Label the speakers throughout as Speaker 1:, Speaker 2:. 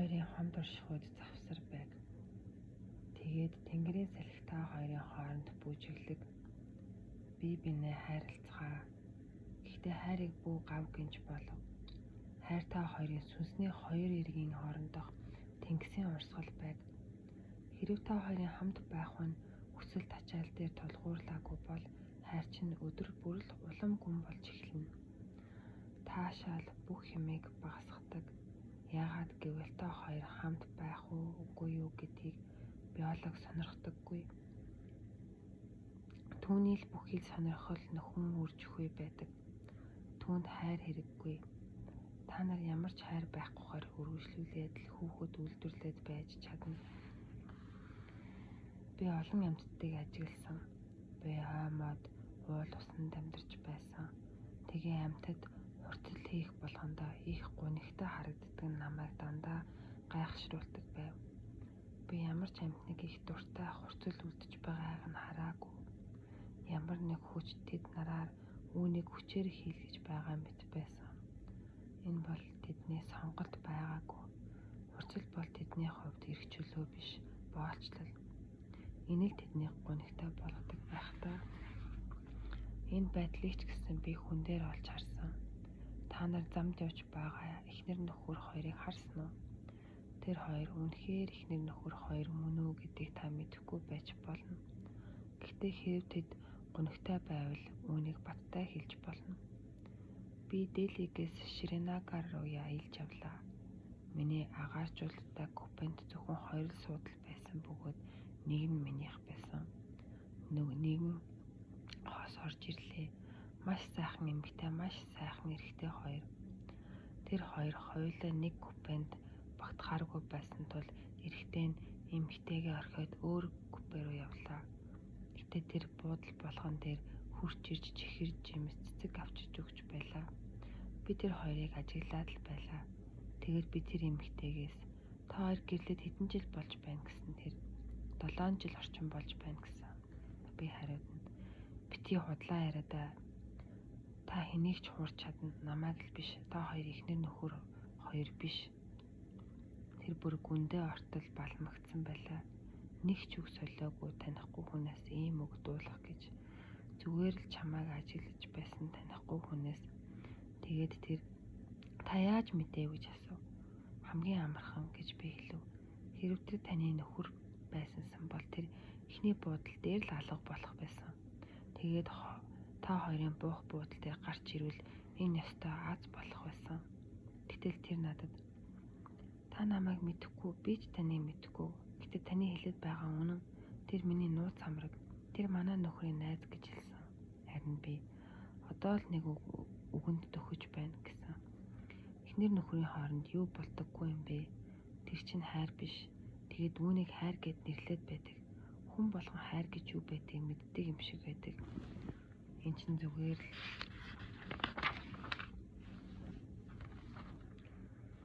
Speaker 1: хоёрын хамт орших үед завсар байг. Тэгээд тэнгэрийн салхи та хоёрын хооронд бүжиглэг. Бие биенээ хайрлцгаа. Гэхдээ хайрыг бүү гав гинж болов. Хайр та хоёрын сүнсний хоёр эргийн хоорондох тэнгисийн урсгал байг. Хэрэв та хоёрын хамт байх нь хүсэл тачаал дээр тулгуурлаагүй бол хайр чинь өдөр бүр л улам гүн болж эхэлнэ. Таашаал бүх юмыг багасгадаг. Яагаад гэвэл та хоёр хамт байх уу үгүй юу гэдгийг биолог сонирхдаггүй. Түүний л бүхий сонирхол нөхөн үржихгүй байдаг. Түүнд хайр хэрэггүй. Та нар ямар ч хайр байхгүйгээр үргэлжлүүлээд л хүүхэд үйлдвэрлээд байж чадна. Би олон амьтдыг ажигласан. Би хоймоод уул усанд амьдарч байсан. Тэгээ амьтад хурцл хийх болгондоо их гунигтай харагддаг намайг дандаа гайхшруулдаг байв. Би ямар ч амьтныг их дуртай хурцл үлдэж байгааг нь хараагүй. Ямар нэг хүч тэд нараар үүнийг хүчээр хийлгэж байгаа мэт байсан. Энэ бол тэдний сонголт байгаагүй. Хурцл бол тэдний хувьд эрх чөлөө биш, боолчлол. Энэ л тэднийг гунигтай болгодог байх та. Энэ байдлыг ч гэсэн би хүн дээр олж харсан. Та нар замд явж байгаа эхнэр нөхөр хоёрыг харсан уу? Тэр хоёр үнэхээр эхнэр нөхөр хоёр мөн үү гэдгийг та мэдэхгүй байж болно. Гэхдээ хэрэв тэд гунигтай байвал үүнийг баттай хэлж болно. Би Делигээс Шринагар руу аялж явлаа. Миний агааржуулалттай купенд зөвхөн хоёр л суудал байсан бөгөөд нэг нь минийх байсан. Нэг нь хоос орж ирлээ. Маш сайхан эмэгтэй, маш сайхан эрэгтэй хоёр. Тэр хоёр хоёулаа нэг купенд багтахааргүй байсан тул эрэгтэй нь эмэгтэйгээ орхиод өөр купе руу явлаа. Гэтэ тэр буудал болгон дээр хурж ирж чихэр жимс цэцэг авчиж өгч байлаа. Би тэр хоёрыг ажиглаад л байлаа. Тэгээд би тэр эмэгтэйгээс та хоёр гэрлээд хэдэн жил болж байна гэсэн тэр 7 жил орчим болж байна гэсэн. Би хариудна. Бити худлаа яриадаа. Та хэнийг ч хуурч чадна, намайг л биш. Та хоёр эхнэр нөхөр хоёр биш. Тэр бүр гүндээ ортол балмагцсан байлаа. Нэг ч үг солиогүй танихгүй хүнээс ийм үг дуулах гэж. Зүгээр л чамайг ажиглаж байсан танихгүй хүнээс. Тэгээд тэр та яаж мэдээв гэж асуув. Хамгийн амархан гэж би хэлв. Хэрэв тэр таны нөхөр байсансан бол тэр эхний буудал дээр л алга болох байсан. Тэгээд та хоёрын буух буудал дээр гарч ирвэл энэ ёстой аз болох байсан. Гэтэл тэр надад та намайг мэдэхгүй, би ч таныг мэдэхгүй. Гэтэ таны хэлээд байгаа үнэн. Тэр миний нууц хамраг. Тэр манай нөхрийн найз гэж хэлсэн. Харин би одоо л нэг үгэнд төхөж байна гэсэн. Эхнэр нөхрийн хооронд юу болдоггүй юм бэ? Тэр чинь хайр биш. Тэгээд үүнийг хайр гэд нэрлээд байдаг. Хүн болгон хайр гэж юу байдгийг мэддэг юм шиг байдаг. Энэ чинь зүгээр л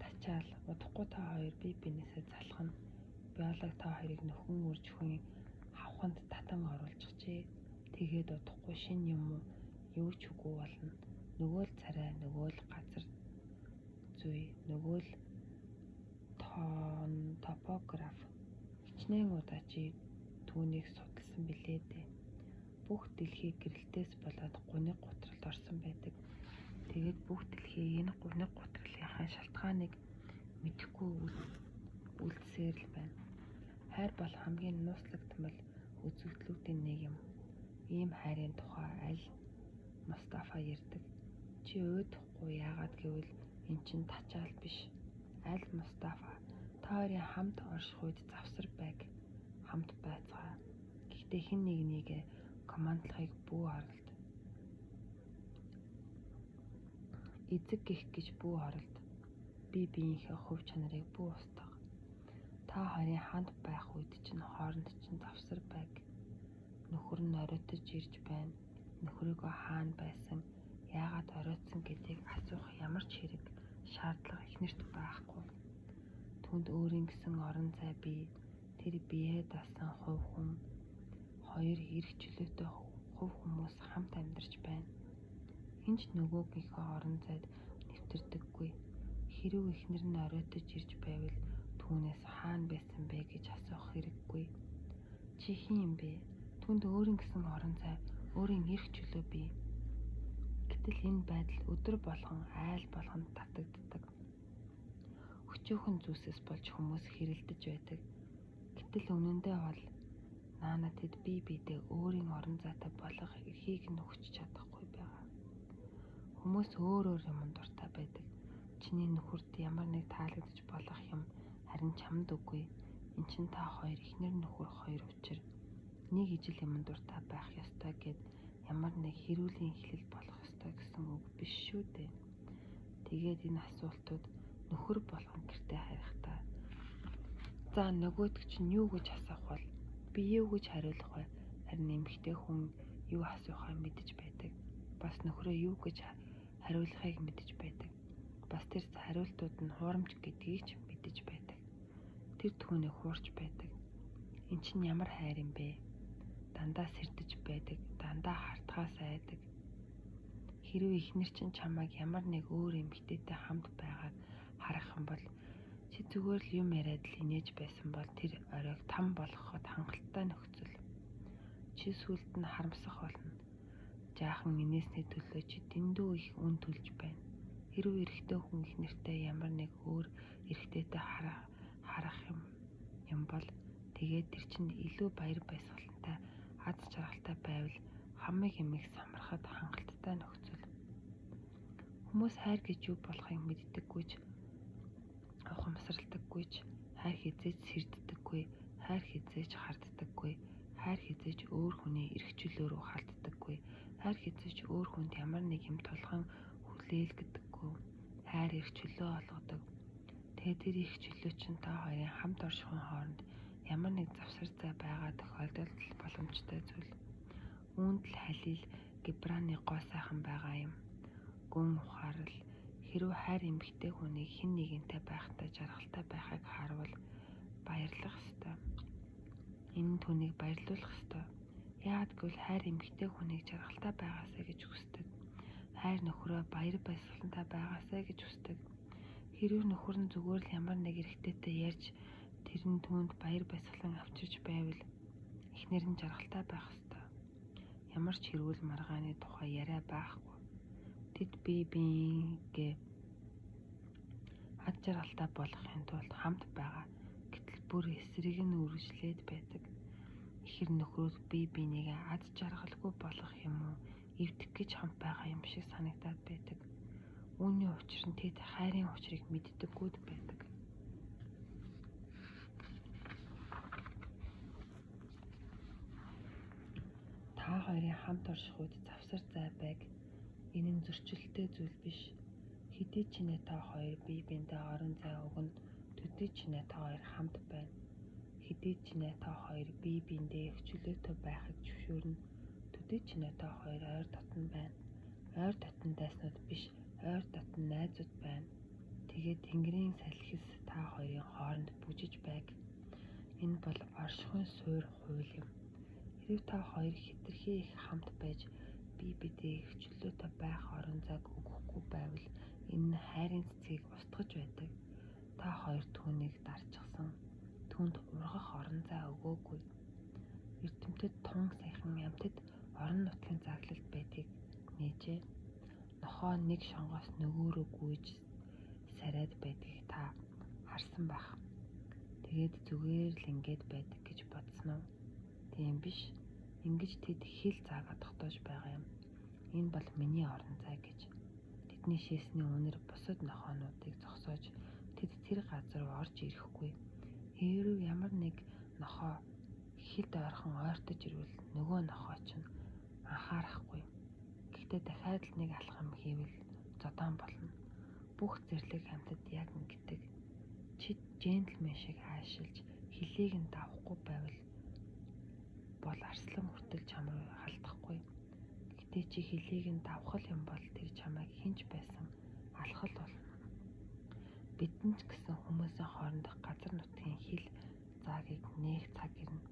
Speaker 1: тачаал. Удахгүй та хоёр бие биенээсээ залхна. Биолог та хоёрыг нөхөн үржихэн хавханд татан оруулчихжээ. Тэгээд удахгүй шинэ юм юу ч үгүй болно. Нөгөө л царай, нөгөө л газар зүй, нөгөө л топограф. Хичнээн удаа чи түүнийг судалсан билээ дээ. Бүх дэлхий гэрэлтээс болоод гуниг гутралд орсон байдаг. Тэгээд бүх дэлхий энэ гуниг гутралынхаа шалтгааныг мэдэхгүй үлдсээр л байна. Хайр бол хамгийн нууцлагдмал үзэгдлүүдийн нэг юм. Ийм хайрын тухай аль Мустафа ярьдаг. Чи өөдөхгүй яагаад гэвэл эн чинь тачаал биш. Аль Мустафа та хоёрын хамт орших үед завсар байг. Хамт байцгаа. Гэхдээ хэн нэгнийгээ командлахыг бүү оролд. Эзэг гих гэж бүү оролд. Би биеийнхээ хувь чанарыг бүү устгах. Та хоёрын хамт байх үед чинь хооронд чинь завсар байг. Нөхөр нь оройтож ирж байна. Нөхрийгөө хаана байсан, яагаад оройтсон гэдгийг асуух ямар ч хэрэг, шаардлага эхнэрт байхгүй. Түүнд өөрийн гэсэн орон зай бий. Тэр биеэ дасан хувь хүн, хоёр эрх чөлөөтэй хувь хүмүүс хамт амьдарч байна. Энд ч нөгөөгийнхөө орон зайд нэвтэрдэггүй. Хэрэв эхнэр нь оройтож ирж байвал түүнээс хаана байсан бэ гэж асуух хэрэггүй. Чи хэн юм бэ? Түүнд өөрийн гэсэн орон зай, өөрийн эрх чөлөө бий. Гэтэл энэ байдал өдөр болгон айл болгонд татагддаг. Өчөөхөн зүйлсээс болж хүмүүс хэрэлдэж байдаг. Гэтэл үнэндээ бол наана тэд бие биедээ өөрийн орон зайтай болох эрхийг нь өгч чадахгүй байгаа. Хүмүүс өөр юм дуртай байдаг. Чиний нөхөрт ямар нэг таалагдж болох юм харин чамд үгүй. Эн чин та хоёр эхнэр нөхөр хоёр учир нэг ижил юм дуртай байх ёстой гэд ямар нэг хэрүүлийн эхлэл болох ёстой гэсэн үг биш шүү дээ. Тэгээд энэ асуултууд нөхөр болгон гэртээ харихдаа за нөгөөдөг чинь юу гэж асуух бол би юу гэж хариулах вэ? Харин эмэгтэй хүн юу асуухаа мэдэж байдаг. Бас нөхрөө юу гэж хариулахыг мэдэж байдаг. Бас тэр хариултууд нь хуурамч гэдгийг ч мэдэж байдаг. Тэр түүнийг хуурч байдаг. Эн чинь ямар хайр юм бэ? Дандаа сэрдэж байдаг, дандаа хартахаас айдаг. Хэрвээ эхнэр чинь чамайг ямар нэг өөр эмэгтэйтэй хамт байгааг харах юм бол чи зүгээр л юм яриад л инээж байсан бол тэр оройг там болгоход хангалттай нөхцөл. Чи сүлд нь харамсах болно. Жаахан инээсний төлөө чи дэндүү их үн төлж байна. Хэрвээ эрэгтэй хүн их нэртэй ямар нэг өөр эрэгтэйтэй харах юм бол тэгээд тэр чинь илүү баяр баясгалантай аз жаргалтай байвал хамаг эмийг самархад хангалттай нөхцөл. Хүмүүс хайр гэж юу болохыг мэддэггүйч ухамсарлагдаггүйч хайр хизээж сэрддэггүй, хайр хизээж харддаггүй, хайр хизээж өөр хүний эрх чөлөө рүү халддаггүй, хайр хизээж өөр хүнд ямар нэг юм тулхан хүлээлгдэггүй, хайр эрх чөлөө олгодог. Тэгээд тэр эрх чөлөө чинь та хоёрын хамт оршихуйн хооронд ямар нэг завсар зай байгаа тохиолдолд боломжтой зүйл. Үүнд л халил Гибраны гоо сайхан байгаа юм. Гүн ухаарал хэрвээ хайр эмэгтэй хүнийг хэн нэгэнтэй байхтай жаргалтай байхыг харуул баярлах ёстой. Энэ түүнийг баярлуулах ёстой. Яагад гэвэл хайр эмэгтэй хүнийг жаргалтай байгаасаа гэж хүсдэг. Хайр нөхрөө баяр баясгалантай байгаасаа гэж хүсдэг. Хэрвээ нөхөр нь зүгээр л ямар нэг эрэгтэйтэй ярьж тэр нь түүнд баяр баясгалан авчирч байвал эхнэр нь жаргалтай байх ёстой. Ямар ч хэрүүл маргааны тухай яриа байхгүй. Тэд бие ад жаргалтай болохын тулд хамт байгаа. Гэтэл бүр эсрэг нь үргэлжлээд байдаг. Ихэр нөхрөөд бие бинийгээ ад жаргалгүй болох юм уу? Эвдэх гэж хамт байгаа юм шиг санагдаад байдаг. Үүний учир нь тэд хайрын учрыг мэддэггүйд байдаг. Та хоёрын хамт орших үед завсар зай байг. Энэ нь зөрчилтэй зүйл биш. Хэдий ч нэ та хоёр бие биендээ орон зай өгнө, төдий ч нэ та хоёр хамт байна. Хэдий ч нэ та хоёр бие биендээ их чөлөөтэй байхыг зөвшөөрнө, төдий ч нэ та хоёр ойр дотн байна. Ойр дотн дайснууд биш, ойр дотн найзууд байна. Тэгээд Тэнгэрийн салхис та хоёрын хооронд бүжиж байг. Энэ бол оршихуйн суурь хууль юм. Хэрв та хоёр хэтэрхий их хамт байж бие биедээ их чөлөөтэй байх орон зайг өгөхгүй байвал энэ нь хайрын цэцгийг устгаж байдаг. Та хоёр түүнийг дарчихсан. Түүнд ургах орон зай өгөөгүй. Эрдэмтэд тун саяхан амьтад орон нутгийн заглалт байдгийг нээжээ. Нохоо нэг шонгоос нөгөөрөө гүйж сарайд байдгийг та харсан байх. Тэгээд зүгээр л ингэж байдаг гэж бодсон уу? Тийм биш. Ингэж тэд хил заагаа тогтоож байгаа юм. Энэ бол миний орон зай гэж. Тэдний шээсний үнэр бусад нохоонуудыг зогсоож тэд тэр газар руу орж ирэхгүй. Хэрвээ ямар нэг нохоо хилд ойрхон ойртож ирвэл нөгөө нохоо ч анхаарахгүй. Гэхдээ дахиад л нэг алхам хийвэл зодон болно. Бүх зэрлэг амьтад яг ингэдэг. Чи джентльмен шиг аашилж хилийг нь давахгүй байвал бол арслан хүртэл чам руу халдахгүй. Гэтэ чи хилийг нь давхал юм бол тэр чамайг хинч байсан алхал болно. Бидэнд ч гэсэн хүмүүсийн хоорондох газар нутгийн хил заагийг нээх цаг ирнэ.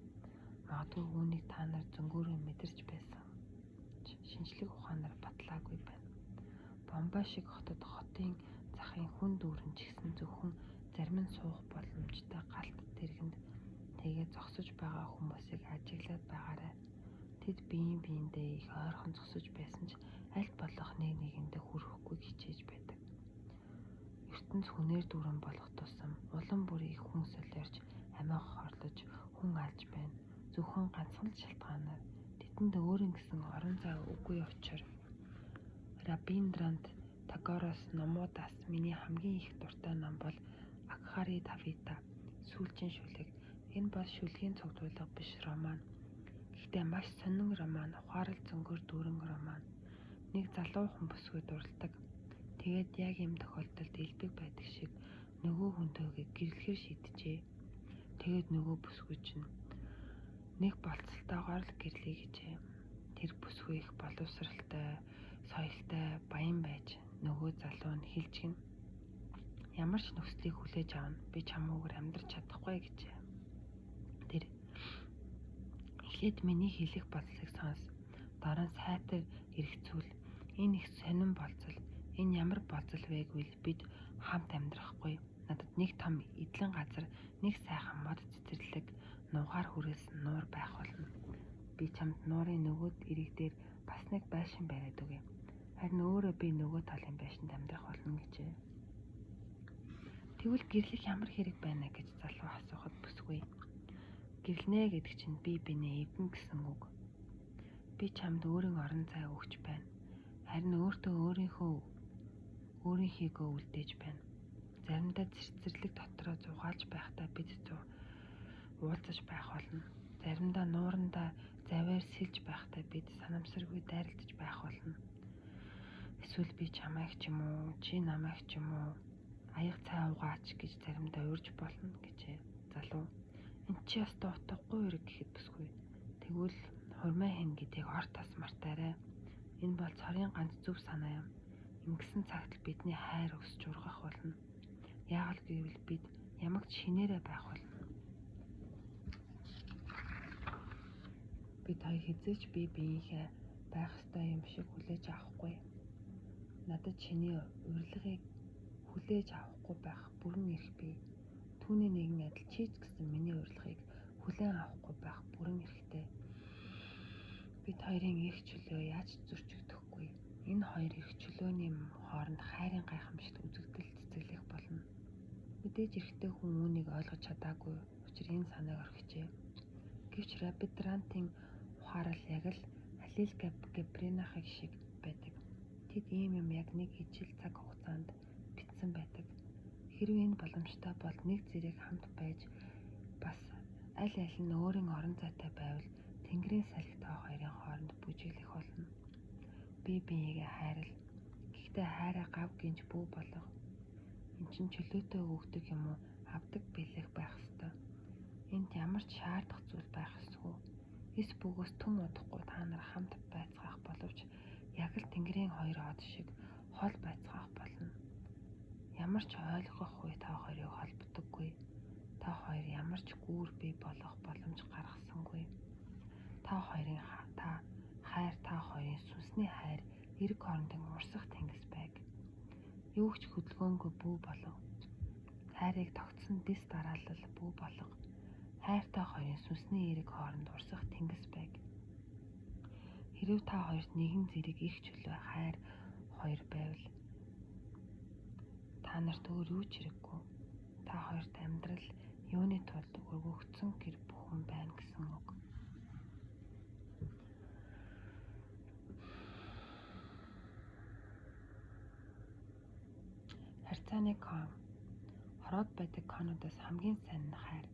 Speaker 1: Магадгүй үүнийг та нар зөнгөөрөө мэдэрч байсан. Шинжлэх ухаанаар батлаагүй байна. Бомбай шиг хотод хотын захын хүн дүүрэн ч гэсэн зөвхөн зарим нь суух боломжтой галт тэргэнд тэгээд зогсож байгаа хүмүүсийг ажиглаад байгаарай. Тэд биеиндээ их ойрхон зогсож байсан ч аль болох нэг нэгэндээ хүрэхгүй хичээж байдаг. ертөнц хүнээр дүүрэн болох тусам улам бүр их хүн солиорч амиа хорлож хүн алж байна. Зөвхөн ганцхан л шалтгаанаар тэдэнд өөрийн гэсэн орон зай үгүй учраа Рабиндранат Тагороос номуудаас миний хамгийн их дуртай ном бол Акхаритавита сүүлчийн шүлэг. Энэ бол шүлгийн цуглуулга биш роман. Гэхдээ маш сонин роман, ухаарал зөнгөөр дүүрэн роман. Нэг залуу хүн бүсгүй дурладаг. Тэгээд яг ийм тохиолдолд элбэг байдаг шиг нөгөө хүнтэйгээ гэрлэхэр шийджээ. Тэгээд нөгөө бүсгүй чинь нэг болцолтойгоор л гэрлэе гэжээ. Тэр бүсгүй их боловсралтай, соёлтой, баян байж нөгөө залуу нь хэлж гин. Ямар ч нөхцөлийг хүлээж авна. Би чамаагаар амьдрч чадахгүй гэжээ. Тэр эхлээд миний хэлэх бодлыг сонс. Дараа нь сайтар эргцүүл. Энэ их сонин болцол. Энэ ямар болцол вэ гэвэл бид хамт амьдрахгүй. Надад нэг том эдлэн газар, нэг сайхан мод цэцэрлэг, нугаар хүрээсэн нуур байх болно. Би чамд нуурын нөгөөд эрэг дээр бас нэг байшин бариад өгье. Харин өөрөө би нөгөө талын байшинд амьдрах болно гэжээ. Тэгвэл гэрлэх ямар хэрэг байна гэж залуу асуухад бүсгүй. Гэрлэнэ гэдэг чинь би бинээ эвгэн гэсэн үг. Би чамд өөрийн орон зай өгч байна. Харин өөртөө өөрийнхийгөө үлдээж байна. Заримдаа цэцэрлэг дотроо зугаалж байхдаа бид уулзаж байх болно. Заримдаа нуурандаа завьар сэлж байхдаа бид санамсаргүй дайралтаж байх болно. Эсвэл би чамайг ч юм уу, чи намайг ч юм уу аяг цай угаач гэж заримдаа урьж болно гэжээ. Залуу энэ чи ястаа утгагүй хэрэг гэхэд бүсгүй. Тэгвэл хурмаа хийн гэдгийг ор тас мартаарай. Энэ бол цорын ганц зөв санаа юм. Ингэсэн цагт л бидний хайр өсч ургах болно. Яагал гэвэл бид ямагч шинээрээ байх болно. Бид хоёр хизээч бие биенийхээ байх ёстой юм шиг хүлээж авахгүй. Надад чиний урилгыг хүлээж авахгүй байх бүрэн эрх бий. Түүний нэгэн адил чийч гэсэн миний урилгыг хүлээн авахгүй байх бүрэн эрхтэй. Бид хоёрын эрх чөлөө яаж зөрчигдөхгүй. Энэ хоёр эрх чөлөөний хооронд хайрын гайхамшигт үзэгдэл цэцэглэх болно. Мэдээж эрэгтэй хүн үүнийг ойлгож чадаагүй учраас энэ санааг орхижээ. Гэвч Рабиндранатын ухаарал яг л Халил Гибранахыг шиг байдаг. Тэд ийм юм яг нэг ижил цаг хугацаанд бичсэн байдаг. Хэрвээ энэ боломжтой бол нэг зэрэг хамт байж бас аль нь өөрийн орон зайтай байвал Тэнгэрийн салхи та хоёрын хооронд бүжиглэх болно. Би биеигээ хайрал. Гэхдээ хайраа гав гинж бүү болго. Эн чинь чөлөөтэй өгдөг юм уу авдаг бэлэх байх ёстой. Энд ямар ч шаардах зүйл байх ёсгүй. Эс бөгөөс түн удахгүй та нар хамт байцгаах боловч яг л Тэнгэрийн хоёр од шиг хол байцгаах болно. Ямар ч ойлгох үе та хоёрыг холбодоггүй. Та хоёр ямар ч гүүр бий болох боломж гаргасангүй. Та хоёрын хайр та хоёрын сүнсний хайр эрг хоорондын урсах тэнгис байг. Юу ч хөдөлгөөнгүй бүү болго. Хайрыг тогтсон дэс дараалал бүү болго. Хайр та хоёрын сүнсний эрг хооронд урсах тэнгис байг. Хэрв та хоёрт нэгэн зэрэг их чөлөө хайр хоёр байвал та нарт өөр юу ч хэрэггүй. Та хоёрт амьдрал юуны тулд өргөгдсөн гэр бүхэн байна гэсэн үг. Харьцааны кон. Хороод байдаг конуудаас хамгийн сайн нь хайр.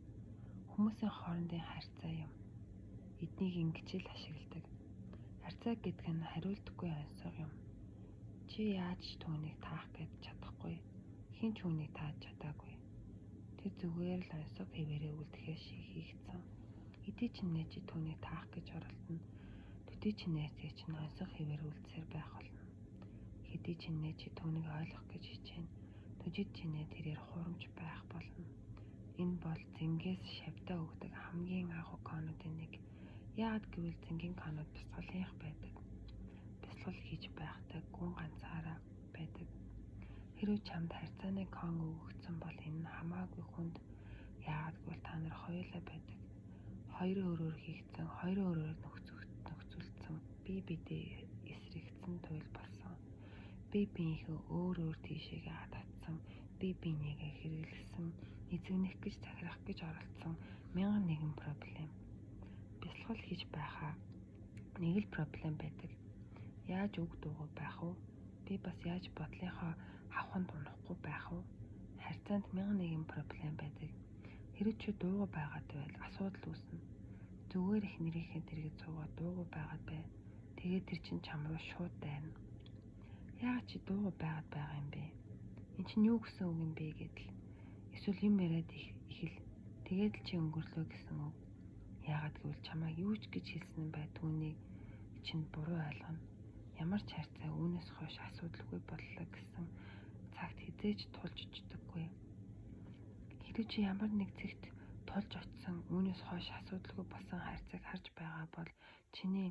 Speaker 1: Хүмүүсийн хоорондын харьцаа юм. Эднийг ингэж л ашигладаг. Харьцаа гэдэг нь хариултгүй онцгой юм. Чи яаж түүнийг таах гэж чадахгүй. Хэн ч үүнийг тааж чадаагүй. Тэр зүгээр л онцгой хэвээрээ үлдэхээ хийгдсэн. Хэдий ч нэ чи түүнийг таах гэж оролдоно. Төдий ч нээсээ чинь онцгой хэвээр үлдсээр байх болно. Хэдий ч нэ чи түүнийг ойлгох гэж хичээнэ. Төдий ч нэ тэрээр хурамч байх болно. Энэ бол зингээс шавьтаа өгдөг хамгийн агуу конуудын нэг. Яагад гэвэл зингийн конууд бясалгалынх байдаг. Бясалгал хийж байхдаа гүн ганцаараа байдаг. Хэрвээ чамд харьцааны кон өгөгдсөн байсан бол энэ нь хамаагүй хүнд. Яагаад гэвэл та нар хоёулаа байдаг. Хоёрын өрөөр хийгдсэн, хоёрын өрөөр нөхцөлдсөн, бие биедээ эсрэгдсэн туйл болсон. Бие биенийхээ өөр тийшээгээ татсан, бие биенийгээ хэрэглэсэн, эзэгнэх гэж захирах гэж оролцсон 1001 проблем. Бясалгал хийж байхаа нэг л проблем байдаг. Яаж үг дуугүй байх вэ? Би бас яаж бодлынхоо хавханд унахгүй байх вэ? Харьцаанд 1001 проблем байдаг. Хэрэв чи дуугүй байгаад байвал асуудал үүснэ. Зүгээр их нэрийнхээ дэргэд суугаад дуугүй байгаад бай. Тэгээд тэр чин чам руу шууд дайрна. Яагаад чи дуугүй байгаад байгаа юм бэ? Эн чинь юу гэсэн үг юм бэ гэдэл. Эсвэл юм яриад ихэл. Тэгээд л чи өнгөрлөө гэсэн үг. Яагаад гэвэл чамайг юу ч гэж хэлсэн бай түүнийг чинь буруу ойлгоно. Ямар ч харьцаа үүнээс хойш асуудалгүй боллоо гэсэн цагт хизээж тулж очдоггүй. Хэрэв чи ямар нэг зэгт тулж очсон үүнээс хойш асуудалгүй болсон харьцааг харж байгаа бол чиний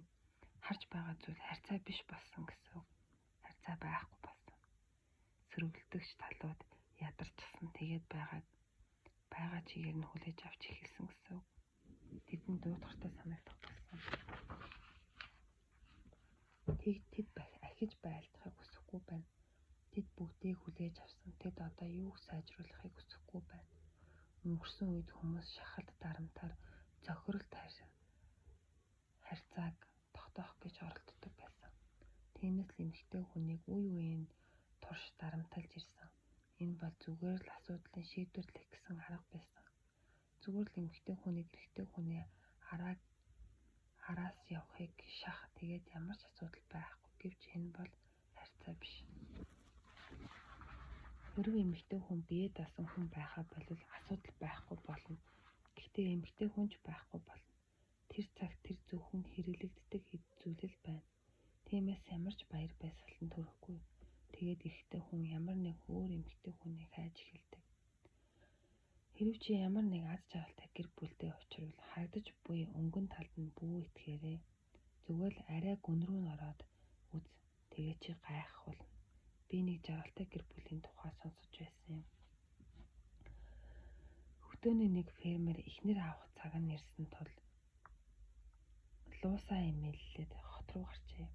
Speaker 1: харж байгаа зүйл харьцаа биш болсон гэсэн үг. Харьцаа байхгүй болсон. Сөрөглөдөгч талууд ядарчсан тэгээд байгаа чигээр нь хүлээж авч эхэлсэн гэсэн үг. Тэдэн дуудахтай санагдах болсон. Тэд ахиж байлдахыг хүсэхгүй байна. Тэд бүгдийг хүлээж авсан. Тэд одоо юуг сайжруулахыг хүсэхгүй байна. Өнгөрсөн үед хүмүүс шахалт дарамтаар зохиролт харьцааг тогтоох гэж оролддог байсан. Тиймээс л эмэгтэй хүнийг үе үеийн турш дарамталж ирсэн. Энэ бол зүгээр л асуудлын шийдвэрлэх гэсэн арга байсан. Зүгээр л эмэгтэй хүнийг эрэгтэй хүний араас явахыг шах тэгээд ямар ч асуудал байхгүй гэвч энэ бол харьцаа биш. Хэрвээ эмэгтэй хүн бие даасан хүн байхаа болвол асуудал байхгүй болно. Гэхдээ эмэгтэй хүн ч байхгүй болно. Тэр цагт тэр зөвхөн хэрэглэгддэг зүйлэл байна. Тиймээс ямар ч баяр баясгалан төрөхгүй. Тэгээд эрэгтэй хүн ямар нэг өөр эмэгтэй хүнийг хайж эхэлдэг. Хэрвээ чи ямар нэг аз жаргалтай гэр бүлтэй очирвол харагдаж буй өнгөн талд нь бүү итгээрэй. Зүгээр л арай гүн рүү н ороод үз. Тэгээ чи гайхах болно. Би нэг жаргалтай гэр бүлийн тухай сонсож байсан юм. Өдөөний нэг фермер эхнэр авах цаг нь ирсэн тул луусаа эмээллээд хот руу гарчээ.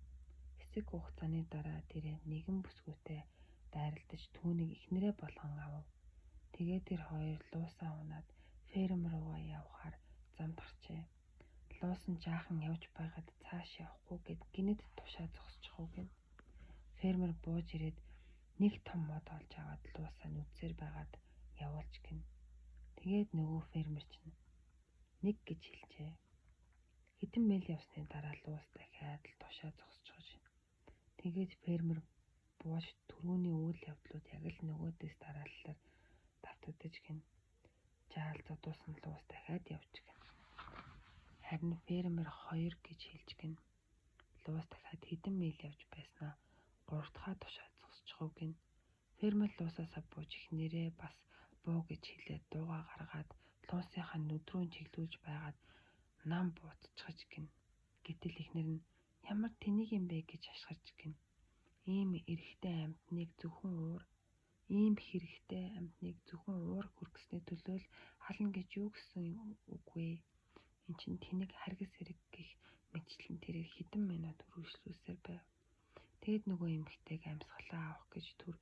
Speaker 1: Хэсэг хугацааны дараа тэр нэгэн бүсгүйтэй дайралтаж түүнийг эхнэрээ болгон авав. Тэгээд тэр хоёр луусаа унаад ферм руугаа явхаар замд гарчээ. Луус нь жаахан явж байгаад цааш явахгүй гэд гинэд тушаа зогсчихов гин. Фермер бууж ирээд нэг том мод олж аваад луусаа нүдсээр байгаад явуулж гин. Тэгээд нөгөө фермер чинь нэг гэж хэлжээ. Хэдэн мэйл явсны дараа луус дахиад л тушаа зогсчихож байна. Тэгээд фермер бууж түрүүний үйл явдлууд яг л нөгөөдөөс дарааллаар давтагдаж гин. Жаал зодуусан луус дахиад явж гин. Харин фермер 2 гэж хэлж гин. Луус дахиад хэдэн мэйл явж байснаа 3 дахь тушаа зогсчихов гин. Фермер луусаасаа бууж эхнэрээ бас буу гэж хэлээд дуугаа гаргаад луусынхаа нүд рүү чиглүүлж байгаад нам буутчихж гин. Гэтэл эхнэр нь ямар тэнийг юм бэ гэж ашгарч гин. Ийм хэрэгтэй амьтныг зөвхөн уур хүргэсний төлөө л хална гэж юу гэсэн үг вэ? Эн чинь тэнэг харгас хэрэг гих мэтчлэн тэрээр хэдэн минут үргэлжлүүлсээр байв. Тэгэд нөгөө эмэгтэйг амьсгалаа авах гэж түр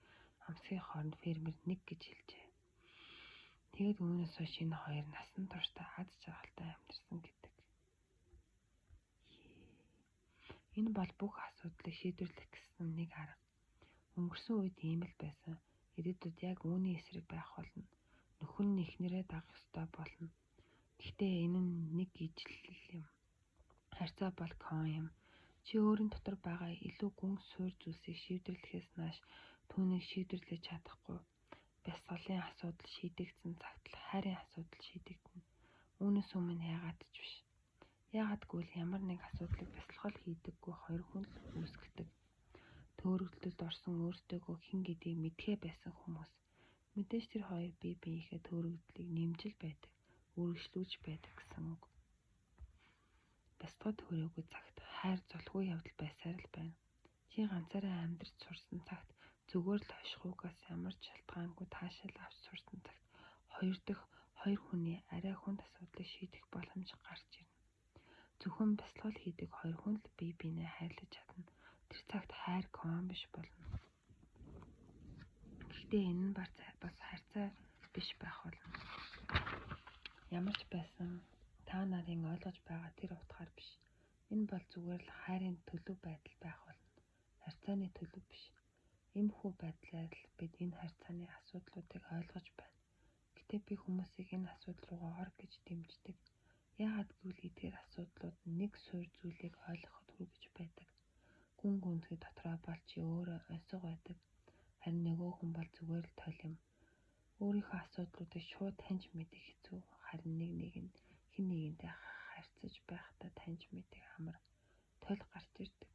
Speaker 1: амсгийн хооронд фермер нэг гэж хэлжээ. Тэгэд үүнээс хойш энэ хоёр насан туршдаа аз жаргалтай амьдарсан гэдэг. Энэ бол бүх асуудлыг шийдвэрлэх гэсэн нэг арга. Өнгөрсөн үед ийм л байсан. Ирээдүйд яг үүний эсрэг байх болно. Нөхөр нь эхнэрээ дагах ёстой болно. Гэхдээ энэ нь нэг ижил юм. Харьцаа бол кон юм. Чи өөрийн дотор байгаа илүү гүн суур зүйлсийг шийдвэрлэхээс нааш түүнийг шийдвэрлэж чадахгүй. Бясалгалын асуудал шийдэгдсэн цагт л хайрын асуудал шийдэгдэнэ. Үүнээс өмнө яагаад ч биш. Яагаад гэвэл ямар нэг асуудлыг бясалгал хийдэггүй хоёр хүн л үүсгэдэг. Төөрөгдөлд орсон өөртөөгөө хэн гэдгийг мэдхээ байсан хүмүүс. Мэдээж тэр хоёр бие биенийхээ төөрөгдлийг нэмжил байдаг, үргэлжлүүлж байдаг гэсэн үг. Бясалгал хүрээгүй цагт хайр золгүй явдал байсаар л байна. Чи ганцаараа амьдрч сурсан цагт Зүгээр л хошихугаас ямар ч шалтгаангүй таашаал авч сурсан цагт хоёр дахь хоёр хүний арай хүнд асуудлыг шийдэх боломж гарч ирнэ. Зөвхөн бясалгал хийдэг хоёр хүн л бие биенээ хайрлаж чадна. Тэр цагт хайр ком биш болно. Гэхдээ энэ нь бас харьцаа биш байх болно. Ямар ч байсан та нарын ойлгож байгаа тэр утгаар биш. Энэ бол зүгээр л хайрын төлөв байдал байх болно. Харьцааны төлөв биш. Иймэрхүү байдлаар л бид энэ харьцааны асуудлуудыг ойлгож байна. Гэтэ би хүмүүсийг энэ асуудал руугаа ор гэж дэмждэг. Яагаад гэвэл эдгээр асуудлууд нэг суур зүйлийг ойлгоход хүргэж байдаг. Гүн гүнзгий дотроо бол чи өөрөө онцгой байдаг. Харин нөгөө хүн бол зүгээр л тойл юм. Өөрийнхөө асуудлуудыг шууд таньж мэдэх хэцүү. Харин хин нэгэнтэй харьцаж байхдаа таньж мэдэх амар тойл гарч ирдэг.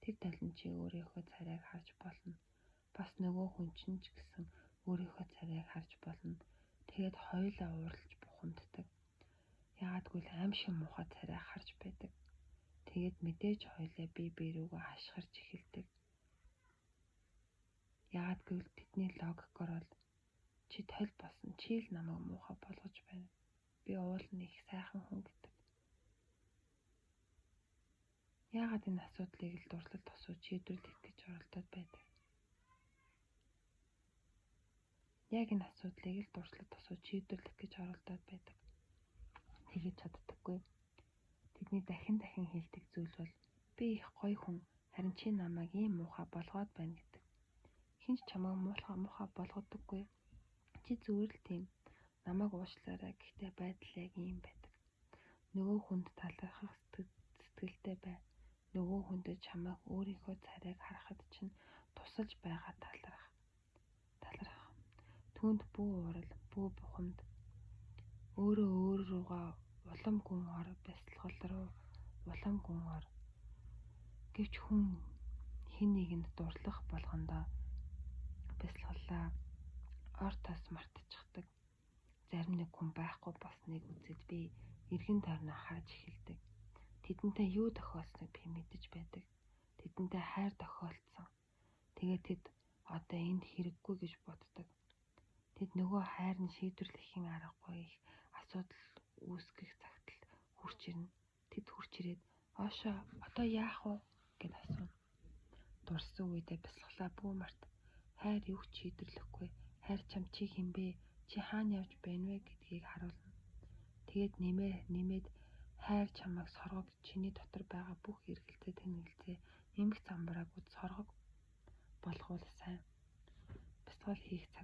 Speaker 1: Тэр толин чи өөрийнхөө царайг харж болно. Бас нөгөө хүн чинь ч гэсэн өөрийнхөө царайг харж болно. Тэгээд хоёулаа уралж бухимддаг. Яагадгүй л аим шиг муухай царай харж байдаг. Тэгээд мэдээж хоёулаа бие биерүүгөө хашгирч эхэлдэг. Яагадгүй л тэдний логикоор бол чи толь болсон, чи л намайг муухай болгож байна. Би уулын их сайхан хүн гэдэг. Яагаад энэ асуудлыг л дурлал тосуу шийдвэрлэх гэж оролдоод байдаг? Яг энэ асуудлыг л дуршлаг тосоо шийдвэрлэх гэж оролдоод байдаг. Тэгэж чаддаггүй. Тэдний дахин хэлдэг зүйл бол би их гоё хүн, харин чи намайг ийм муухай болгоод байна гэдэг. Хинч чамайг муухай болгодоггүй. Чи зүгээр л тийм. Намайг уушлаарай. Гэхдээ байдал яг ийм байдаг. Нөгөө хүнд талархах сэтгэлтэй бай. Нөгөө хүндэд чамайг өөрийнхөө царайг харахад чинь тусалж байгаа таларх. Түүнд бүү урал, бүү бухимд. Өөр руугаа улам гүн ор, бясалгал руу улам гүн ор. Гэвч хүн хин нэгэнд дурлах болгондоо бясалгалаа ор тос мартчихдаг. Зарим нэг хүн байхгүй болсныг үзээд би эргэн тойрноо харж эхэлдэг. Тэдэнтэй юу тохиолсныг би мэдэж байдаг. Тэдэнтэй хайр тохиолдсон. Тэгээд тэд одоо энд хэрэггүй гэж боддог. Тэд нөгөө хайр нь шийдвэрлэхийн аргагүй их асуудал үүсгэх цагт л хурж ирнэ. Тэд хурж ирээд оошоо одоо яах вэ гэд асууна. Дурсан үедээ бясалгалаа бүү март. Хайр юу ч шийдвэрлэхгүй. Хайр чам чи хинбэ? Чи хаана явж байна вэ гэдгийг харуулна. Тэгээд нэмээд хайр чамайг соргог, чиний дотор байгаа бүх эргэлзээ тэнэглэзээ эмх замбраагууд соргог болгоул сайн. Бясалгал хийх цаг